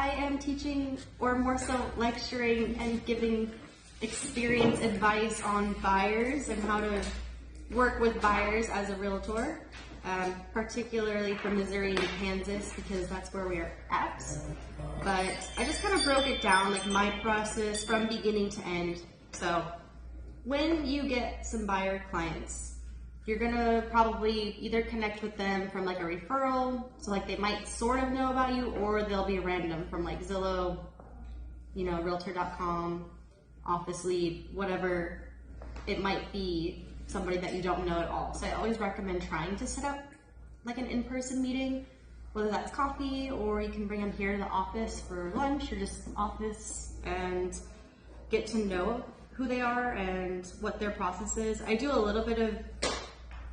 I am teaching, or more so lecturing and giving experience advice on buyers and how to work with buyers as a realtor, particularly from Missouri and Kansas, because that's where we are at. But I just kind of broke it down, like my process from beginning to end. So when you get some buyer clients, you're gonna probably either connect with them from like a referral, so like they might sort of know about you, or they'll be random from like Zillow, you know, Realtor.com, Office Lead, whatever it might be, somebody that you don't know at all. So I always recommend trying to set up like an in-person meeting, whether that's coffee, or you can bring them here to the office for lunch, or just office, and get to know who they are and what their process is. I do a little bit of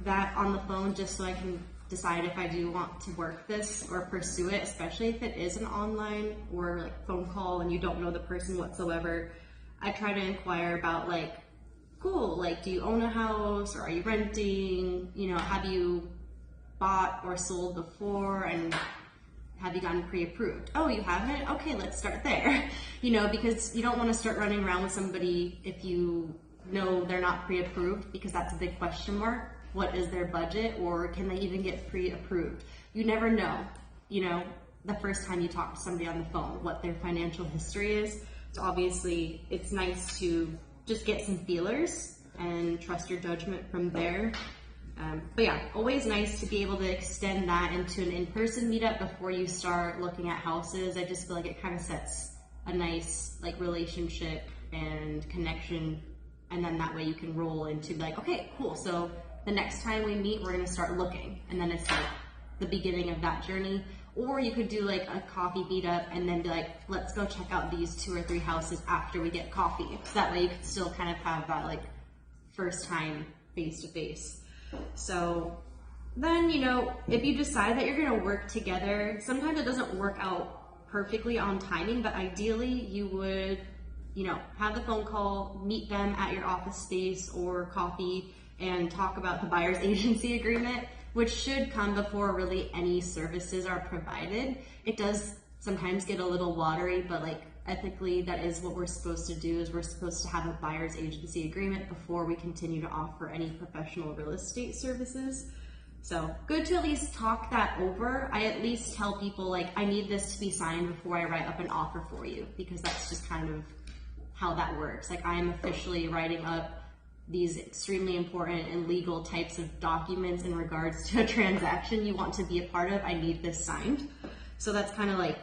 that on the phone just so I can decide if I do want to work this or pursue it, especially if it is an online or like phone call and you don't know the person whatsoever. I try to inquire about like, cool, like do you own a house, or are you renting? You know, have you bought or sold before, and have you gotten pre-approved? Oh, you haven't? Okay, let's start there. You know, because you don't want to start running around with somebody if you know they're not pre-approved, because that's a big question mark. What is their budget, or can they even get pre-approved? You never know, you know, the first time you talk to somebody on the phone, what their financial history is. So obviously it's nice to just get some feelers and trust your judgment from there. But yeah, always nice to be able to extend that into an in-person meetup before you start looking at houses. I just feel like it kind of sets a nice like relationship and connection, and then that way you can roll into like, okay, cool, so the next time we meet, we're gonna start looking, and then it's like the beginning of that journey. Or you could do like a coffee meetup and then be like, let's go check out these 2 or 3 houses after we get coffee. So that way you can still kind of have that like first time face to face. So then, you know, if you decide that you're gonna work together, sometimes it doesn't work out perfectly on timing, but ideally you would, you know, have the phone call, meet them at your office space or coffee, and talk about the buyer's agency agreement, which should come before really any services are provided. It does sometimes get a little watery, but like ethically, that is what we're supposed to do, is we're supposed to have a buyer's agency agreement before we continue to offer any professional real estate services. So good to at least talk that over. I at least tell people like, I need this to be signed before I write up an offer for you, because that's just kind of how that works. Like I am officially writing up these extremely important and legal types of documents in regards to a transaction you want to be a part of. I need this signed. So that's kind of like,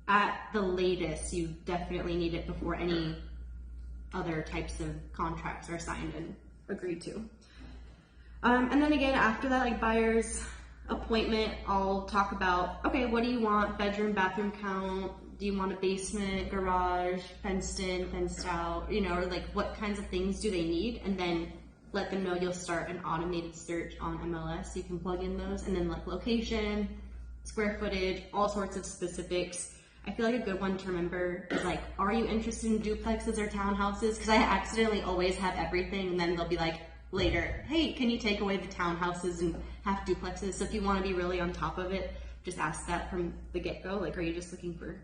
at the latest, you definitely need it before any other types of contracts are signed and agreed to. And then again, after that, like buyer's appointment, I'll talk about, okay, what do you want? Bedroom, bathroom count? Do you want a basement, garage, fenced in, fenced out, you know, or like what kinds of things do they need? And then let them know you'll start an automated search on MLS, so you can plug in those, and then like location, square footage, all sorts of specifics. I feel like a good one to remember is like, are you interested in duplexes or townhouses? Because I accidentally always have everything, and then they'll be like later, hey, can you take away the townhouses and have duplexes? So if you want to be really on top of it, just ask that from the get-go. Like, are you just looking for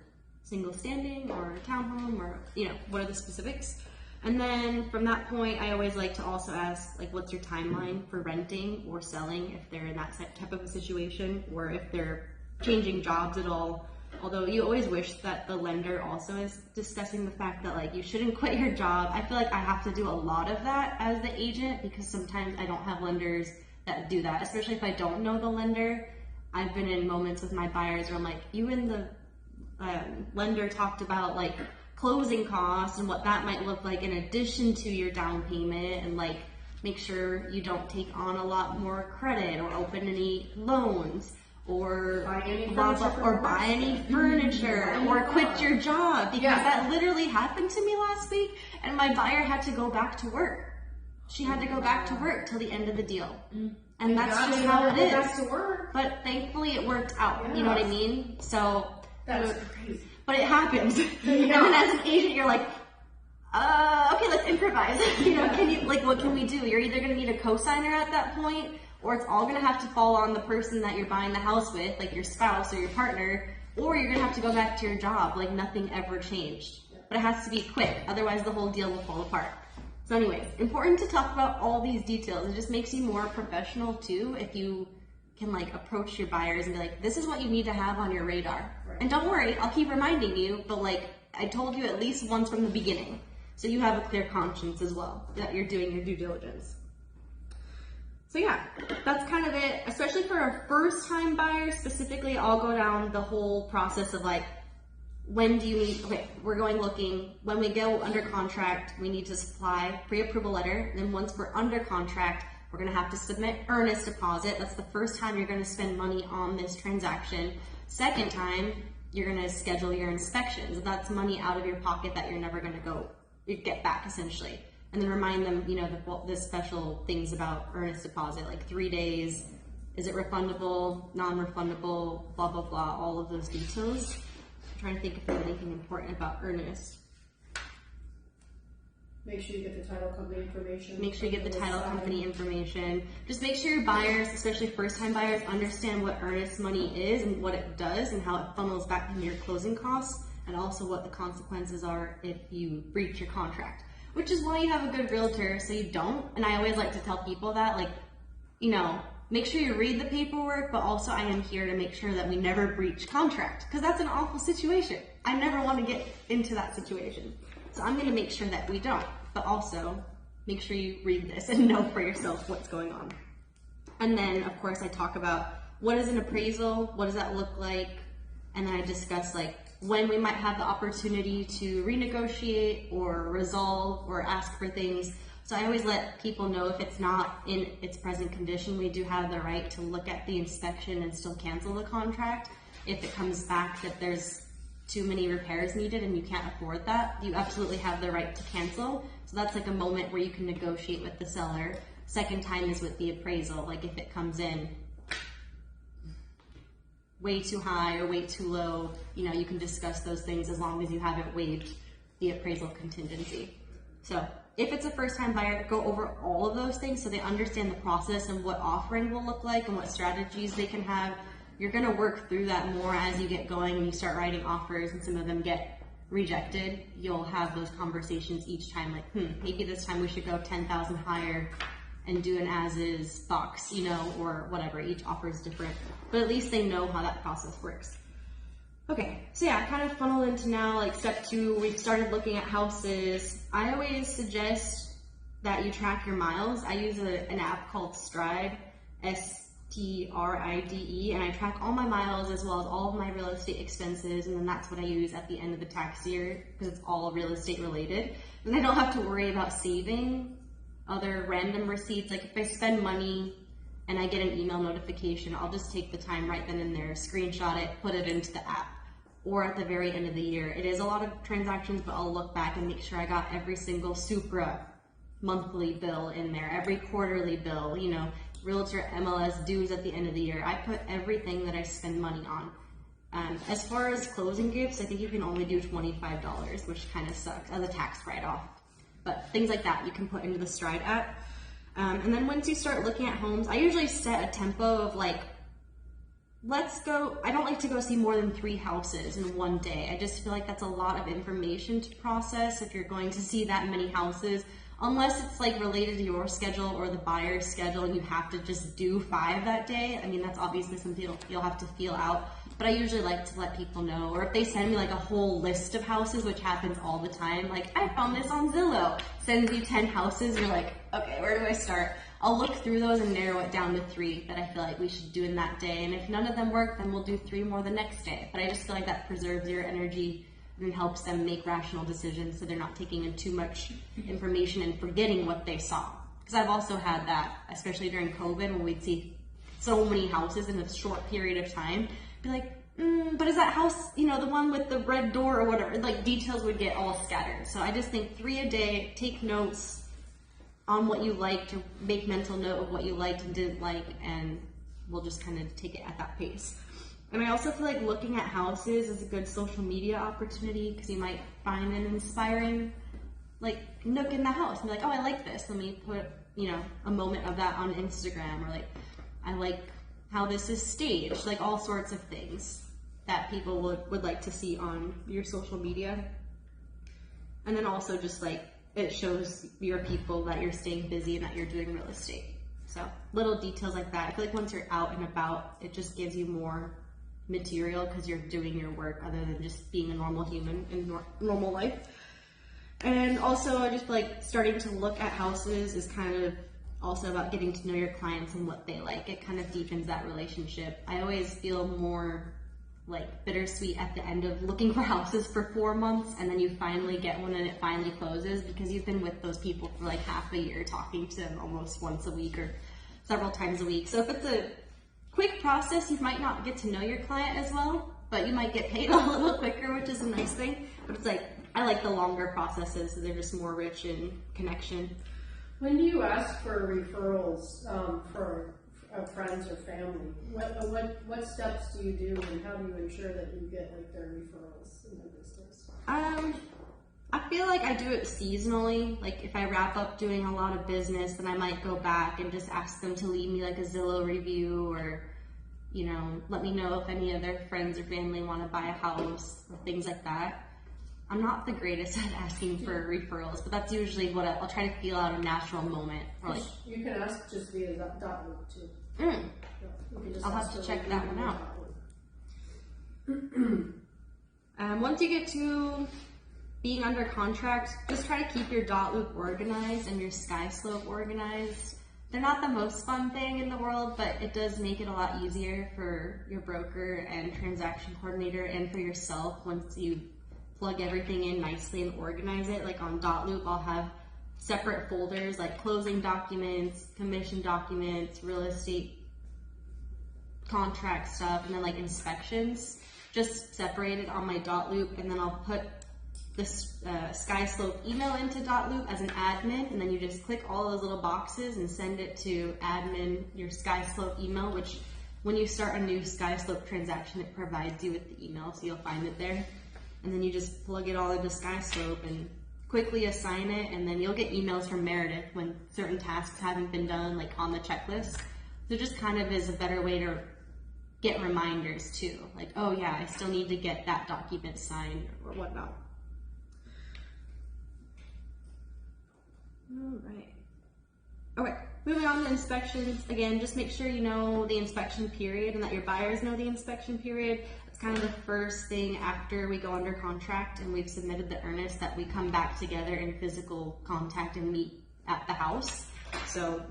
single standing or townhome, or, you know, what are the specifics? And then from that point, I always like to also ask, like, what's your timeline for renting or selling if they're in that type of a situation, or if they're changing jobs at all. Although you always wish that the lender also is discussing the fact that like you shouldn't quit your job. I feel like I have to do a lot of that as the agent, because sometimes I don't have lenders that do that, especially if I don't know the lender. I've been in moments with my buyers where I'm like, you and the lender talked about like closing costs and what that might look like in addition to your down payment, and like make sure you don't take on a lot more credit or open any loans, or buy any furniture, or quit your job, because that literally happened to me last week, and my buyer had to go back to work. She had to go back to work till the end of the deal. And that's just how it is. Back to work. But thankfully it worked out, you know what I mean? So that's crazy. But it happens. And then as an agent, you're like, okay, let's improvise. You know, can you, like, what can we do? You're either gonna need a cosigner at that point, or it's all gonna have to fall on the person that you're buying the house with, like your spouse or your partner, or you're gonna have to go back to your job like nothing ever changed. But it has to be quick, otherwise the whole deal will fall apart. So anyways, important to talk about all these details. It just makes you more professional too if you can like approach your buyers and be like, this is what you need to have on your radar. Right. And don't worry, I'll keep reminding you, but like I told you at least once from the beginning. So you have a clear conscience as well, that you're doing your due diligence. So yeah, that's kind of it. Especially for a first time buyer specifically, I'll go down the whole process of like, when do you need, okay, we're going looking, when we go under contract, we need to supply pre-approval letter. And then once we're under contract, we're gonna have to submit earnest deposit. That's the first time you're gonna spend money on this transaction. Second time, you're gonna schedule your inspections. That's money out of your pocket that you're never gonna get back essentially. And then remind them, you know, the special things about earnest deposit, like 3 days, is it refundable, non-refundable, blah, blah, blah, all of those details. I'm trying to think if there's anything important about earnest. Make sure you get the title company information. Make sure you get the title company information. Just make sure your buyers, especially first-time buyers, understand what earnest money is and what it does and how it funnels back into your closing costs, and also what the consequences are if you breach your contract. Which is why you have a good realtor, so you don't. And I always like to tell people that, like, you know, make sure you read the paperwork, but also I am here to make sure that we never breach contract, because that's an awful situation. I never want to get into that situation. So I'm going to make sure that we don't, but also make sure you read this and know for yourself what's going on. And then, of course, I talk about what is an appraisal, what does that look like, and then I discuss, like, when we might have the opportunity to renegotiate or resolve or ask for things. So I always let people know if it's not in its present condition, we do have the right to look at the inspection and still cancel the contract. If it comes back that there's too many repairs needed and you can't afford that, you absolutely have the right to cancel. So that's like a moment where you can negotiate with the seller. Second time is with the appraisal, like if it comes in way too high or way too low, you know, you can discuss those things as long as you haven't waived the appraisal contingency. So if it's a first time buyer, go over all of those things so they understand the process and what offering will look like and what strategies they can have. You're gonna work through that more as you get going and you start writing offers and some of them get rejected. You'll have those conversations each time, like, maybe this time we should go 10,000 higher and do an as-is box, you know, or whatever. Each offer is different, but at least they know how that process works. Okay, so yeah, kind of funnel into now, like step 2, we've started looking at houses. I always suggest that you track your miles. I use an app called Stride, STRIDE, and I track all my miles as well as all of my real estate expenses, and then that's what I use at the end of the tax year because it's all real estate related. Then I don't have to worry about saving other random receipts. Like if I spend money and I get an email notification, I'll just take the time right then and there, screenshot it, put it into the app. Or at the very end of the year, it is a lot of transactions, but I'll look back and make sure I got every single Supra monthly bill in there, every quarterly bill, you know, realtor MLS dues at the end of the year. I put everything that I spend money on. As far as closing gifts, I think you can only do $25, which kind of sucks as a tax write-off. But things like that you can put into the Stride app. And then once you start looking at homes, I usually set a tempo of like, let's go, I don't like to go see more than 3 houses in one day. I just feel like that's a lot of information to process if you're going to see that many houses, unless it's like related to your schedule or the buyer's schedule and you have to just do 5 that day. I mean, that's obviously something you'll have to feel out. But I usually like to let people know, or if they send me like a whole list of houses, which happens all the time, like I found this on Zillow, sends you 10 houses, you're like, okay, where do I start? I'll look through those and narrow it down to 3 that I feel like we should do in that day. And if none of them work, then we'll do 3 more the next day. But I just feel like that preserves your energy and helps them make rational decisions so they're not taking in too much information and forgetting what they saw. Because I've also had that, especially during COVID when we'd see so many houses in a short period of time. Be like, but is that house, you know, the one with the red door or whatever? Like details would get all scattered. So I just think 3 a day, take notes on what you liked, or make mental note of what you liked and didn't like, and we'll just kind of take it at that pace. And I also feel like looking at houses is a good social media opportunity because you might find an inspiring like nook in the house and be like, oh, I like this. Let me put, you know, a moment of that on Instagram, or like, I like how this is staged, like all sorts of things. that people would like to see on your social media. And then also just like it shows your people that you're staying busy and that you're doing real estate. So little details like that. I feel like once you're out and about, it just gives you more material because you're doing your work other than just being a normal human in normal life. And also I just feel like starting to look at houses is kind of also about getting to know your clients and what they like. It kind of deepens that relationship. I always feel more like bittersweet at the end of looking for houses for 4 months and then you finally get one and it finally closes because you've been with those people for like half a year, talking to them almost once a week or several times a week. So if it's a quick process, you might not get to know your client as well, but you might get paid a little quicker, which is a nice thing. But it's like, I like the longer processes, so they're just more rich in connection. When do you ask for referrals for friends or family? What steps do you do, and how do you ensure that you get like their referrals in their business? I feel like I do it seasonally. Like if I wrap up doing a lot of business, then I might go back and just ask them to leave me like a Zillow review or, you know, let me know if any of their friends or family want to buy a house or things like that. I'm not the greatest at asking for referrals, but that's usually what I'll try to feel out a natural moment. Or like, you can ask just via Dotloop too. mm, You can just I'll have ask to for check a that review one on out. Once you get to being under contract, just try to keep your Dotloop organized and your SkySlope organized. They're not the most fun thing in the world, but it does make it a lot easier for your broker and transaction coordinator and for yourself once you plug everything in nicely and organize it. Like on Dotloop, I'll have separate folders like closing documents, commission documents, real estate contract stuff, and then like inspections, just separated on my Dotloop. And then I'll put this SkySlope email into Dotloop as an admin, and then you just click all those little boxes and send it to admin, your SkySlope email, which when you start a new SkySlope transaction, it provides you with the email, so you'll find it there. And then you just plug it all into SkySlope and quickly assign it, and then you'll get emails from Meredith when certain tasks haven't been done, like on the checklist. So it just kind of is a better way to get reminders too. Like, oh yeah, I still need to get that document signed or whatnot. All right. Okay, moving on to inspections. Again, just make sure you know the inspection period and that your buyers know the inspection period. It's kind of the first thing after we go under contract and we've submitted the earnest that we come back together in physical contact and meet at the house. So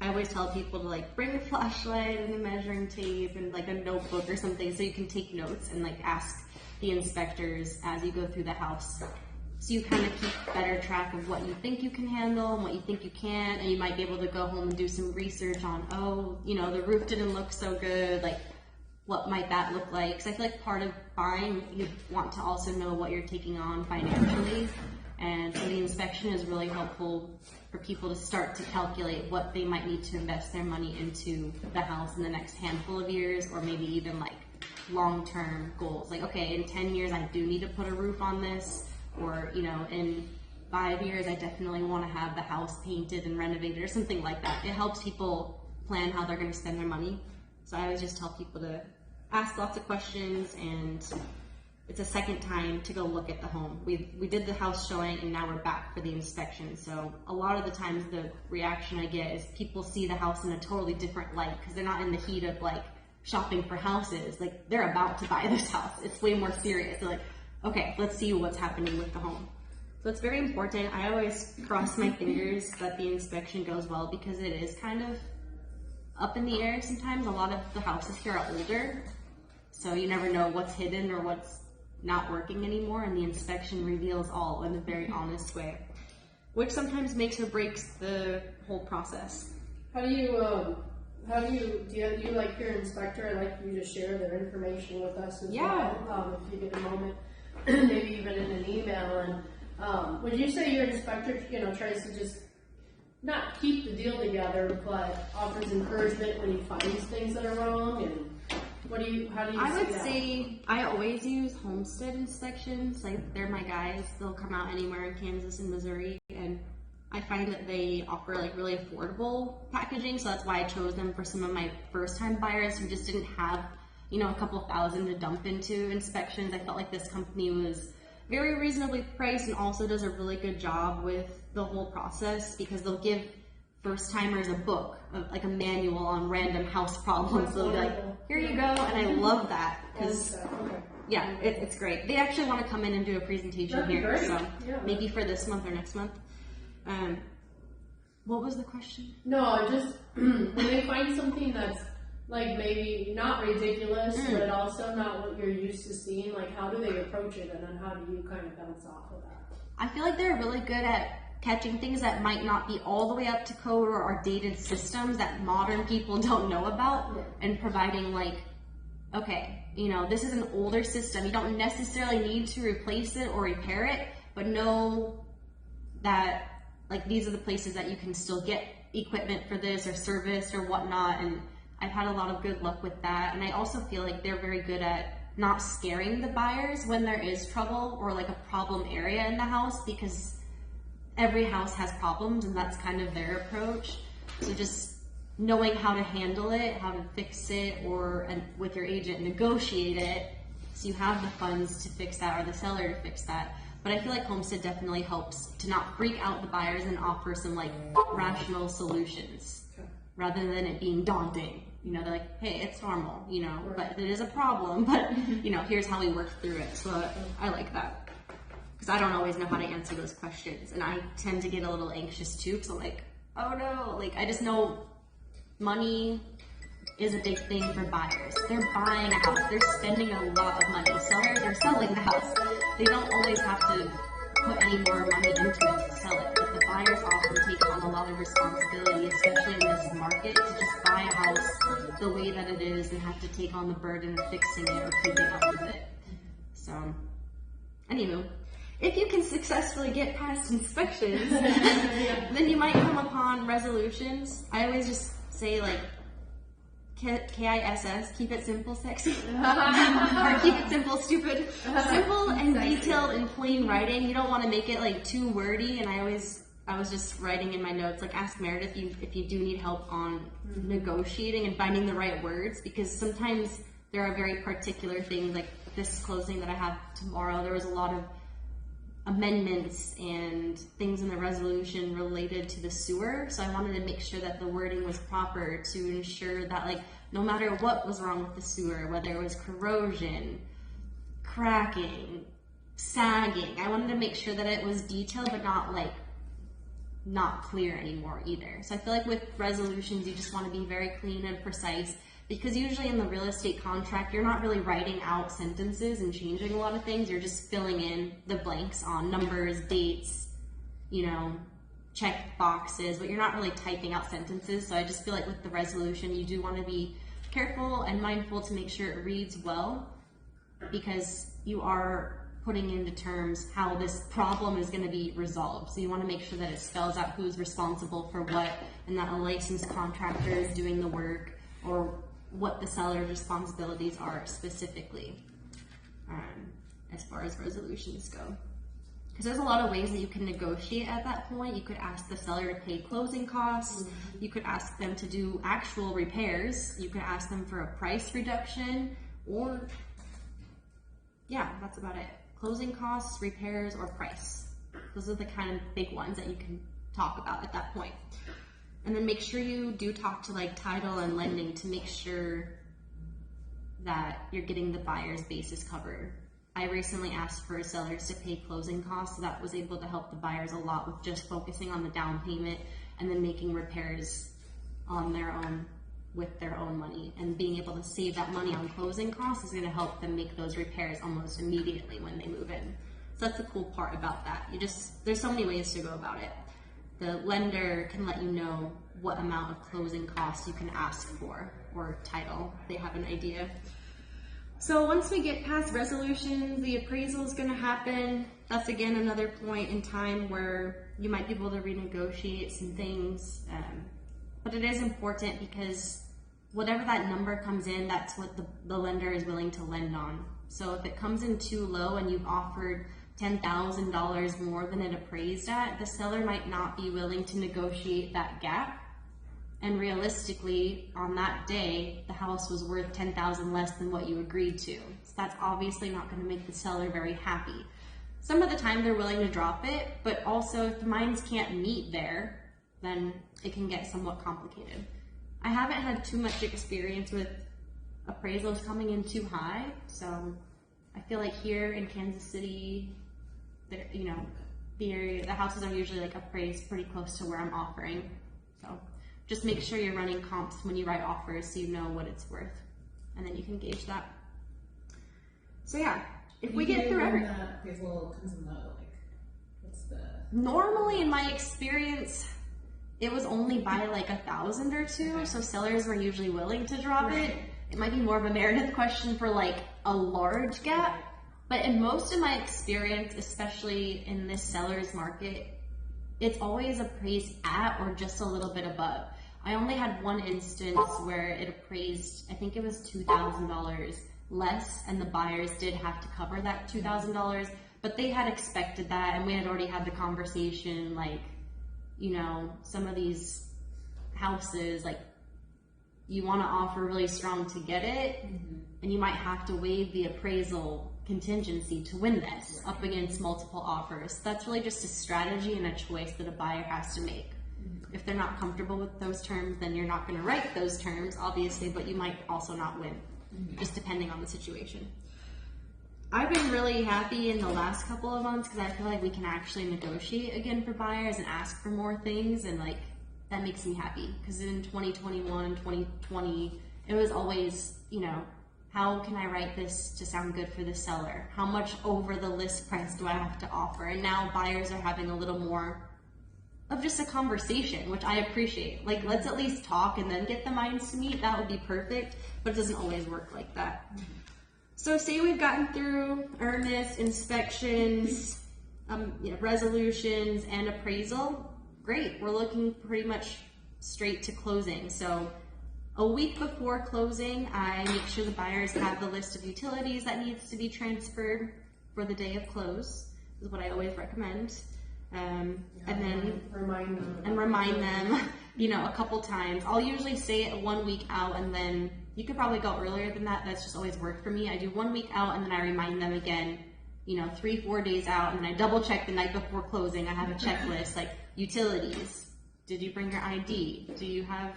I always tell people to like bring a flashlight and a measuring tape and like a notebook or something so you can take notes and like ask the inspectors as you go through the house. So you kind of keep better track of what you think you can handle and what you think you can't, and you might be able to go home and do some research on, oh, you know, the roof didn't look so good, like what might that look like? Because I feel like part of buying, you want to also know what you're taking on financially, and so the inspection is really helpful for people to start to calculate what they might need to invest their money into the house in the next handful of years, or maybe even like long-term goals. Like, okay, in 10 years I do need to put a roof on this, or, you know, in 5 years I definitely want to have the house painted and renovated or something like that. It helps people plan how they're going to spend their money. So I always just tell people to ask lots of questions, and it's a second time to go look at the home. We did the house showing and now we're back for the inspection. So a lot of the times the reaction I get is people see the house in a totally different light because they're not in the heat of like shopping for houses. Like they're about to buy this house. It's way more serious. They're like, okay, let's see what's happening with the home. So it's very important. I always cross my fingers that the inspection goes well because it is kind of up in the air sometimes. A lot of the houses here are older, so you never know what's hidden or what's not working anymore, and the inspection reveals all in a very honest way, which sometimes makes or breaks the whole process. Do you like your inspector? I'd like you to share their information with us as well, if you get a moment, maybe even in an email. And would you say your inspector, tries to just not keep the deal together, but offers encouragement when he finds things that are wrong? And how do you I would say I always use homestead inspections. Like they're my guys. They'll come out anywhere in Kansas and Missouri, and I find that they offer like really affordable packaging. So that's why I chose them for some of my first time buyers who just didn't have a couple thousand to dump into inspections. I felt like this company was very reasonably priced and also does a really good job with the whole process, because they'll give first timers a book, like a manual on random house problems. So they'll be like, here you go. And I love that because yeah, it's great. They actually want to come in and do a presentation here, so maybe for this month or next month. What was the question? No, just when they find something that's like maybe not ridiculous, but also not what you're used to seeing, like how do they approach it, and then how do you kind of bounce off of that? I feel like they're really good at catching things that might not be all the way up to code or are dated systems that modern people don't know about, and providing like, okay, this is an older system. You don't necessarily need to replace it or repair it, but know that like these are the places that you can still get equipment for this or service or whatnot. And I've had a lot of good luck with that. And I also feel like they're very good at not scaring the buyers when there is trouble or like a problem area in the house, because every house has problems and that's kind of their approach. So just knowing how to handle it, how to fix it, or with your agent negotiate it so you have the funds to fix that, or the seller to fix that. But I feel like Homestead definitely helps to not freak out the buyers and offer some like rational solutions rather than it being daunting. They're like, hey, it's normal, but it is a problem, but here's how we work through it. So I like that, because I don't always know how to answer those questions, and I tend to get a little anxious too, because I'm like, oh no, like I just know money is a big thing for buyers. They're buying a house, they're spending a lot of money. Sellers are selling the house. They don't always have to put any more money into it to sell it. But the buyers often take on a lot of responsibility, especially in this market, to just buy a house the way that it is and have to take on the burden of fixing it or keeping up with it. So, anywho, if you can successfully get past inspections, then you might come upon resolutions. I always just say like, KISS, keep it simple, sexy. Or keep it simple, stupid. Simple and detailed in plain writing. You don't want to make it like too wordy. And I was just writing in my notes, like ask Meredith if you do need help on negotiating and finding the right words, because sometimes there are very particular things, like this closing that I have tomorrow, there was a lot of amendments and things in the resolution related to the sewer. So I wanted to make sure that the wording was proper to ensure that like no matter what was wrong with the sewer, whether it was corrosion, cracking, sagging, I wanted to make sure that it was detailed but not clear anymore either. So I feel like with resolutions you just want to be very clean and precise, because usually in the real estate contract, you're not really writing out sentences and changing a lot of things. You're just filling in the blanks on numbers, dates, check boxes, but you're not really typing out sentences. So I just feel like with the resolution, you do want to be careful and mindful to make sure it reads well, because you are putting into terms how this problem is going to be resolved. So you want to make sure that it spells out who's responsible for what, and that a licensed contractor is doing the work, or what the seller's responsibilities are specifically, as far as resolutions go. Because there's a lot of ways that you can negotiate at that point. You could ask the seller to pay closing costs. You could ask them to do actual repairs. You could ask them for a price reduction, or yeah, that's about it. Closing costs, repairs, or price. Those are the kind of big ones that you can talk about at that point. And then make sure you do talk to like title and lending to make sure that you're getting the buyer's basis covered. I recently asked for sellers to pay closing costs, so that was able to help the buyers a lot with just focusing on the down payment and then making repairs on their own with their own money. And being able to save that money on closing costs is going to help them make those repairs almost immediately when they move in. So that's the cool part about that. There's so many ways to go about it. The lender can let you know what amount of closing costs you can ask for, or title, they have an idea. So once we get past resolutions, the appraisal is going to happen. That's again another point in time where you might be able to renegotiate some things. But it is important, because whatever that number comes in, that's what the lender is willing to lend on. So if it comes in too low and you've offered $10,000 more than it appraised at, the seller might not be willing to negotiate that gap and realistically on that day the house was worth $10,000 less than what you agreed to. So that's obviously not going to make the seller very happy. Some of the time they're willing to drop it, but also if the minds can't meet there, then it can get somewhat complicated. I haven't had too much experience with appraisals coming in too high, so I feel like here in Kansas City, the area, the houses are usually like appraised pretty close to where I'm offering. So just make sure you're running comps when you write offers so you know what it's worth, and then you can gauge that. So yeah, if we get through everything. That appraisal comes in low, like, what's the... Normally, in my experience, it was only by like 1,000 or two, Okay. so sellers were usually willing to drop it. It might be more of a Meredith question for like a large gap, but in most of my experience, especially in this seller's market, it's always appraised at or just a little bit above. I only had one instance where it appraised, I think it was $2,000 less, and the buyers did have to cover that $2,000, but they had expected that, and we had already had the conversation, like, some of these houses, like, you want to offer really strong to get it, and you might have to waive the appraisal contingency to win this up against multiple offers. That's really just a strategy and a choice that a buyer has to make. If they're not comfortable with those terms, then you're not going to write those terms, obviously, but you might also not win, just depending on the situation. I've been really happy in the last couple of months because I feel like we can actually negotiate again for buyers and ask for more things, and like that makes me happy because in 2021, 2020, it was always, how can I write this to sound good for the seller? How much over the list price do I have to offer? And now buyers are having a little more of just a conversation, which I appreciate. Like, let's at least talk and then get the minds to meet. That would be perfect, but it doesn't always work like that. So say we've gotten through earnest, inspections, resolutions, and appraisal. Great, we're looking pretty much straight to closing. So a week before closing, I make sure the buyers have the list of utilities that needs to be transferred for the day of close, is what I always recommend. And then remind them, a couple times. I'll usually say it 1 week out, and then you could probably go earlier than that. That's just always worked for me. I do 1 week out, and then I remind them again, 3-4 days out, and then I double check the night before closing. I have a checklist like utilities. Did you bring your ID? Do you have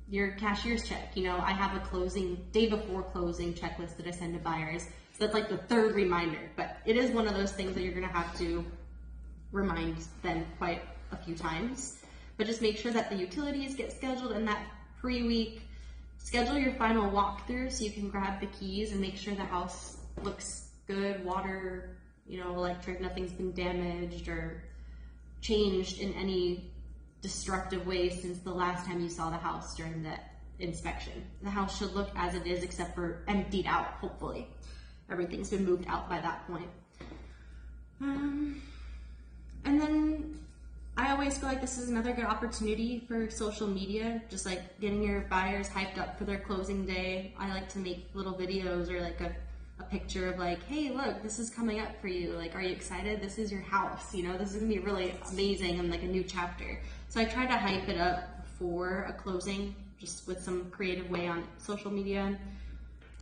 your cashier's check? I have a closing day before closing checklist that I send to buyers. So that's like the third reminder, but it is one of those things that you're going to have to remind them quite a few times. But just make sure that the utilities get scheduled in that pre-week. Schedule your final walkthrough so you can grab the keys and make sure the house looks good, water, electric, nothing's been damaged or changed in any destructive way since the last time you saw the house during that inspection. The house should look as it is except for emptied out, hopefully. Everything's been moved out by that point. And then I always feel like this is another good opportunity for social media, just like getting your buyers hyped up for their closing day. I like to make little videos or like a picture of like, hey, look, this is coming up for you. Like, are you excited? This is your house. This is gonna be really amazing and like a new chapter. So I try to hype it up before a closing, just with some creative way on social media.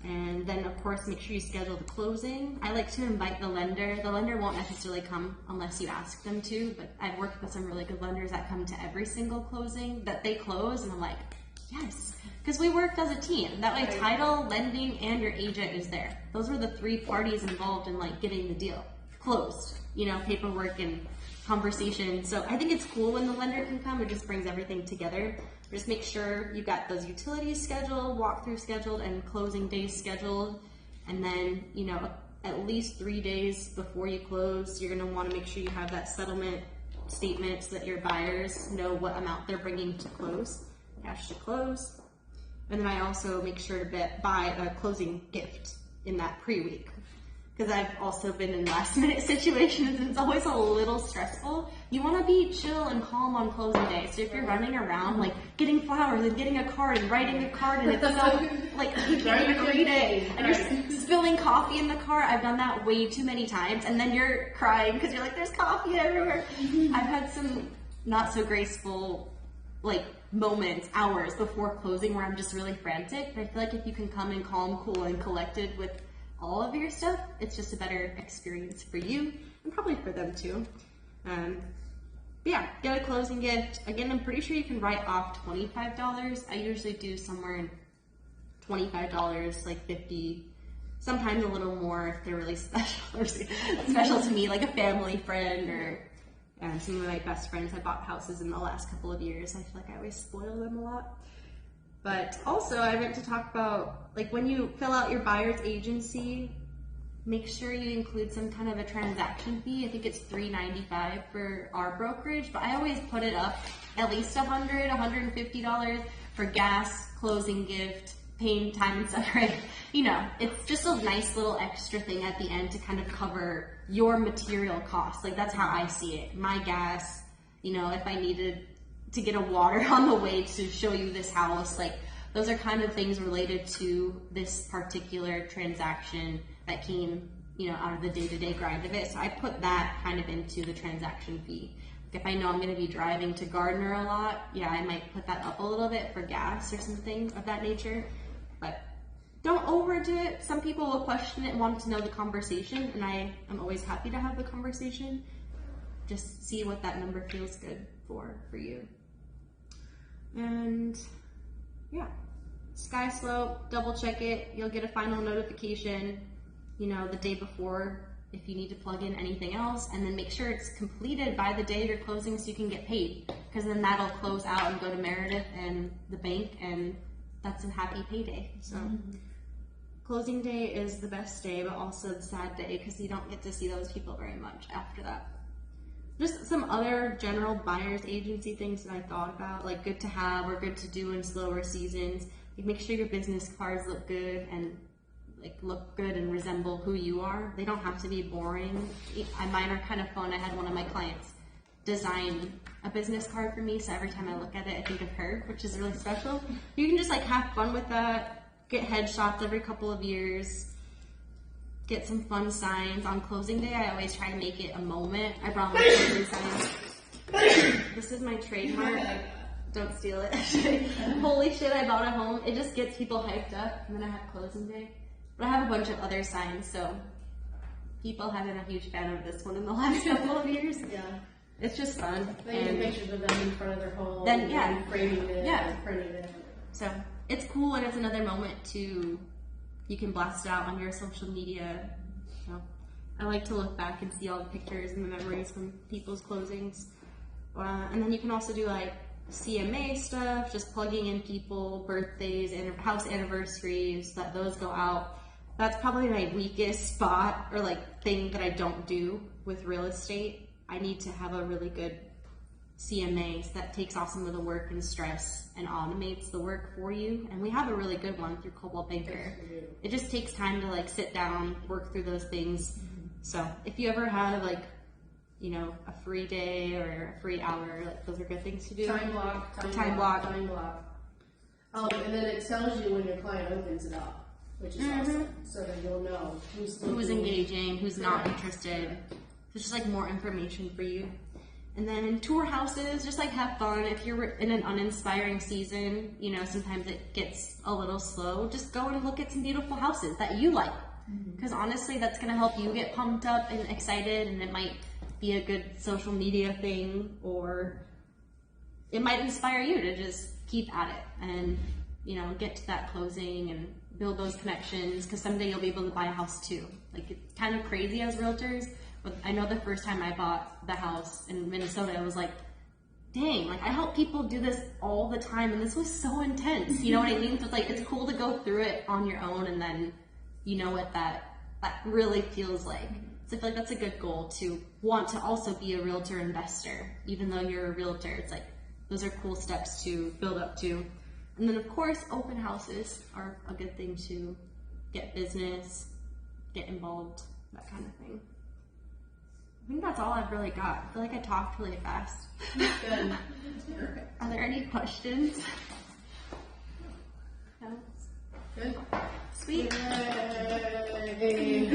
And then of course, make sure you schedule the closing. I like to invite the lender. The lender won't necessarily come unless you ask them to, but I've worked with some really good lenders that come to every single closing that they close, and I'm like, yes, because we worked as a team. That way title, lending, and your agent is there. Those were the 3 parties involved in like getting the deal closed, paperwork and conversation. So I think it's cool when the lender can come. It just brings everything together. Just make sure you got those utilities scheduled, walkthrough scheduled, and closing days scheduled. And then, at least 3 days before you close, you're going to want to make sure you have that settlement statement so that your buyers know what amount they're bringing to close, cash to close. And then I also make sure to buy a closing gift in that pre-week, because I've also been in last minute situations and it's always a little stressful. You want to be chill and calm on closing day. So if you're running around like getting flowers and getting a card and writing a card and it's so like you can't even read it and you're spilling coffee in the car, I've done that way too many times, and then you're crying because you're like, there's coffee everywhere. I've had some not so graceful like moments, hours before closing where I'm just really frantic. But I feel like if you can come in calm, cool, and collected with all of your stuff, it's just a better experience for you and probably for them too. But yeah, get a closing gift. Again, I'm pretty sure you can write off $25. I usually do somewhere in $25, like $50, sometimes a little more if they're really special or special to me, like a family friend or some of my best friends. I bought houses in the last couple of years. I feel like I always spoil them a lot. But also, I meant to talk about, like, when you fill out your buyer's agency, make sure you include some kind of a transaction fee. I think it's $3.95 for our brokerage, but I always put it up at least $100, $150 for gas, closing gift, paying time and separate. You know, it's just a nice little extra thing at the end to kind of cover your material costs. Like, that's how I see it. My gas, you know, if I needed to get a water on the way to show you this house, like, those are kind of things related to this particular transaction that came, you know, out of the day-to-day grind of it. So I put that kind of into the transaction fee. If I know I'm going to be driving to Gardner a lot, yeah, I might put that up a little bit for gas or something of that nature. But don't overdo it. Some people will question it and want to know the conversation, and I am always happy to have the conversation. Just see what that number feels good for you. And yeah, sky slope, double check it. You'll get a final notification, you know, the day before if you need to plug in anything else, and then make sure it's completed by the day you're closing so you can get paid, because then that'll close out and go to Meredith and the bank, and that's a happy payday. So closing day is the best day, but also the sad day because you don't get to see those people very much after that. Just some other general buyer's agency things that I thought about, like good to have or good to do in slower seasons. Like, make sure your business cards look good and resemble who you are. They don't have to be boring. Mine are kind of fun. I had one of my clients design a business card for me, so every time I look at it, I think of her, which is really special. You can just like have fun with that. Get headshots every couple of years. Get some fun signs. On closing day, I always try to make it a moment. I brought my closing signs. This is my trademark. Don't steal it. Holy shit, I bought a home. It just gets people hyped up, and then I have closing day. But I have a bunch of other signs, so people have been a huge fan of this one in the last couple of years. Yeah. It's just fun. They get pictures of them in front of their home. Then, yeah. And framing it. Yeah. And printing it. So it's cool, and it's another moment to, you can blast it out on your social media. So I like to look back and see all the pictures and the memories from people's closings. And then you can also do like CMA stuff, just plugging in people, birthdays, and house anniversaries, that those go out. That's probably my weakest spot or like thing that I don't do with real estate. I need to have a really good CMA that takes off some of the work and stress and automates the work for you. And we have a really good one through Coldwell Banker. It just takes time to like sit down, work through those things. So if you ever have like, you know, a free day or a free hour, like those are good things to do. Time block. And then it tells you when your client opens it up, which is awesome. So that you'll know who's engaging, who's not interested. It's just like more information for you. And then in tour houses, just like have fun. If you're in an uninspiring season, you know, sometimes it gets a little slow. Just go and look at some beautiful houses that you like. Because honestly, that's going to help you get pumped up and excited, and it might be a good social media thing, or it might inspire you to just keep at it and, you know, get to that closing and build those connections, because someday you'll be able to buy a house too. Like, it's kind of crazy as realtors, but I know the first time I bought the house in Minnesota, I was like, dang, like I help people do this all the time, and this was so intense, you know what I mean? So it's like, it's cool to go through it on your own, and then you know what that really feels like. So I feel like that's a good goal, to want to also be a realtor investor. Even though you're a realtor, it's like, those are cool steps to build up to. And then of course, open houses are a good thing to get business, get involved, that kind of thing. I think that's all I've really got. I feel like I talked really fast. Good. Are there any questions? No? Good. Sweet. Yay.